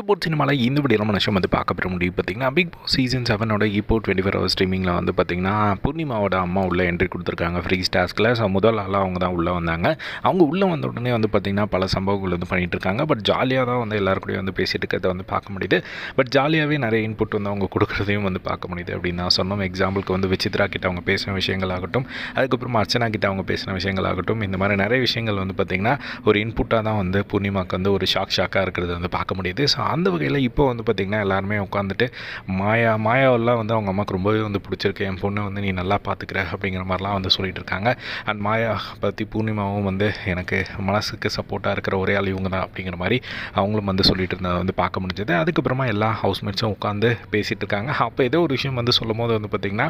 Sports சினிமாவில் இந்த video நம்ம நிமிஷம் வந்து பார்க்க பெற முடியும். பார்த்திங்கன்னா பிக் பாஸ் சீசன் 7ஓட இப்போ 24 ஹவர்ஸ் ஸ்ட்ரீமிங்கில் வந்து பார்த்திங்கன்னா பூர்ணிமாவோட அம்மா உள்ளே என்ட்ரி கொடுத்துருக்காங்க ஃப்ரீ டாஸ்கில். ஸோ முதல் ஆளாக அவங்க தான் உள்ளே வந்தாங்க. அவங்க உள்ளே வந்த உடனே வந்து பார்த்திங்கன்னா பல சம்பவங்கள் வந்து பண்ணிகிட்டு இருக்காங்க. பட் ஜாலியாக தான் வந்து எல்லாருக்கூடயும் வந்து பேசிகிட்டு இருக்கிறத வந்து பார்க்க முடியுது. பட் ஜாலியாகவே நிறைய இன்புட் வந்து அவங்க கொடுக்குறதையும் வந்து பார்க்க முடியுது அப்படின்னு நான் சொன்னோம். எக்ஸாம்பிளுக்கு வந்து விசித்ரா கிட்ட அவங்க பேசின விஷயங்களாகட்டும், அதுக்கப்புறம் அர்ச்சனா கிட்ட அவங்க பேசின விஷயங்களாகட்டும், இந்த மாதிரி நிறைய விஷயங்கள் வந்து பார்த்திங்கன்னா ஒரு இன்புட்டாக தான் வந்து பூர்ணிமாவுக்கு வந்து ஒரு ஷாக்காக இருக்கிறது வந்து பார்க்க முடியுது. ஸோ அந்த வகையில் இப்போ வந்து பார்த்திங்கன்னா எல்லாருமே உட்காந்துட்டு மாயாவெல்லாம் வந்து அவங்க அம்மாவுக்கு ரொம்பவே வந்து பிடிச்சிருக்கு, என் பொண்ணு வந்து நீ நல்லா பார்த்துக்கிற அப்படிங்கிற மாதிரிலாம் வந்து சொல்லிகிட்டு இருக்காங்க. அண்ட் மாயா பற்றி பூர்ணிமாவும் வந்து எனக்கு மனசுக்கு சப்போர்ட்டாக இருக்கிற ஒரே ஆள் இவங்க தான் அப்படிங்கிற மாதிரி அவங்களும் வந்து சொல்லிட்டு இருந்ததை வந்து பார்க்க முடிஞ்சது. அதுக்கப்புறமா எல்லா ஹவுஸ்மேட்ஸும் உட்காந்து பேசிகிட்டு இருக்காங்க. அப்போ ஏதோ ஒரு விஷயம் வந்து சொல்லும் போது வந்து பார்த்திங்கன்னா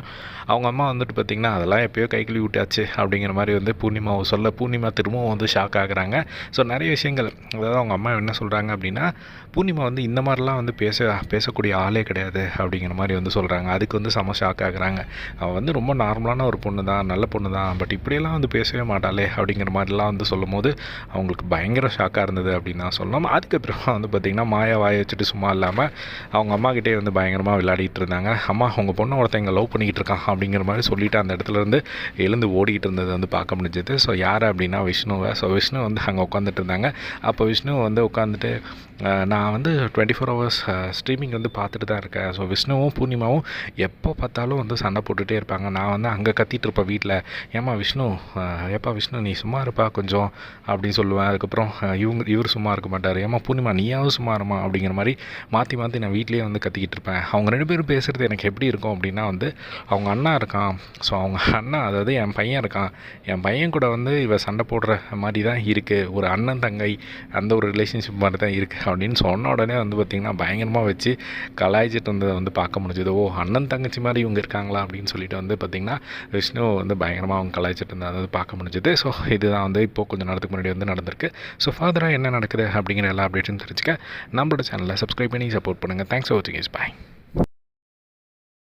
அவங்க அம்மா வந்துட்டு பார்த்திங்கன்னா அதெல்லாம் எப்போயோ கை கழுவி விட்டாச்சு அப்படிங்கிற மாதிரி வந்து பூர்ணிமாவை சொல்ல பூர்ணிமா திரும்பவும் வந்து ஷாக் ஆகுறாங்க. ஸோ நிறைய விஷயங்கள், அதாவது அவங்க அம்மா என்ன சொல்கிறாங்க அப்படின்னா பூர்ணிமா வந்து இந்த மாதிரிலாம் வந்து பேசக்கூடிய ஆளே கிடையாது அப்படிங்கிற மாதிரி வந்து சொல்கிறாங்க. அதுக்கு வந்து செம ஷாக் ஆகுறாங்க. அவள் வந்து ரொம்ப நார்மலான ஒரு பொண்ணு தான், நல்ல பொண்ணு தான், பட் இப்படியெல்லாம் வந்து பேசவே மாட்டாளே அப்படிங்கிற மாதிரிலாம் வந்து சொல்லும் போது அவங்களுக்கு பயங்கர ஷாக்காக இருந்தது அப்படின்னு தான் சொல்லணும். அதுக்கப்புறமா வந்து பார்த்திங்கன்னா மாயா வாயை வச்சுட்டு சும்மா இல்லாமல் அவங்க அம்மாக்கிட்டே வந்து பயங்கரமாக விளையாடிட்டு இருந்தாங்க. அம்மா உங்கள் பொண்ணை ஒருத்தங்க லவ் பண்ணிக்கிட்டு இருக்கான் அப்படிங்கிற மாதிரி சொல்லிவிட்டு அந்த இடத்துலேருந்து எழுந்து ஓடிக்கிட்டு இருந்தது வந்து பார்க்க முடிஞ்சது. ஸோ யார் அப்படின்னா விஷ்ணுவை. ஸோ விஷ்ணு வந்து அங்கே உட்காந்துட்டு இருந்தாங்க. அப்போ விஷ்ணு வந்து உட்காந்துட்டு நான் வந்து 24 ஹவர்ஸ் ஸ்ட்ரீமிங் வந்து பார்த்துட்டு தான் இருக்கேன். ஸோ விஷ்ணுவும் பூர்ணிமாவும் எப்போ பார்த்தாலும் வந்து சண்டை போட்டுகிட்டே இருப்பாங்க. நான் வந்து அங்கே கத்திட்டு இருப்பேன் வீட்டில், ஏம்மா விஷ்ணு, ஏப்பா விஷ்ணு நீ சும்மா இருப்பா கொஞ்சம் அப்படின்னு சொல்லுவேன். அதுக்கப்புறம் இவர் சும்மா இருக்க மாட்டார், ஏம்மா பூர்ணிமா நீயாவது சும்மா இருமா அப்படிங்கிற மாதிரி மாற்றி மாற்றி நான் வீட்லேயே வந்து கத்திக்கிட்டு இருப்பேன். அவங்க ரெண்டு பேரும் பேசுகிறது எனக்கு எப்படி இருக்கும் அப்படின்னா வந்து அவங்க அண்ணா இருக்கான், ஸோ அவங்க அண்ணா அதாவது என் பையன் இருக்கான், என் பையன் கூட வந்து இவ சண்டை போடுற மாதிரி தான் இருக்குது, ஒரு அண்ணன் தங்கை அந்த ஒரு ரிலேஷன்ஷிப் மாதிரி தான் இருக்குது அப்படின்னு சொன்ன உடனே வந்து பார்த்திங்கன்னா பயங்கரமாக வச்சு கலாய்ச்சிட்டு இருந்ததை வந்து பார்க்க முடிஞ்சது. ஓ அண்ணன் தங்கச்சி மாதிரி இவங்க இருக்காங்களா அப்படின்னு சொல்லிட்டு வந்து பார்த்திங்கன்னா விஷ்ணு வந்து பயங்கரமாக அவங்க கலாய்ச்சிட்டு இருந்ததை வந்து பார்க்க முடிஞ்சது. ஸோ இதுதான் வந்து இப்போது கொஞ்சம் நேரத்துக்கு முன்னாடி வந்து நடந்திருக்கு. ஸோ ஃபர்தராக என்ன நடக்குது அப்படிங்கிற எல்லா அப்டேட்ஸும் தெரிஞ்சுக்க நம்மளோட சேனலை சப்ஸ்கிரைப் பண்ணி சப்போர்ட் பண்ணுங்கள். தேங்க்ஸ் ஃபார் வாட்சிங். பாய்.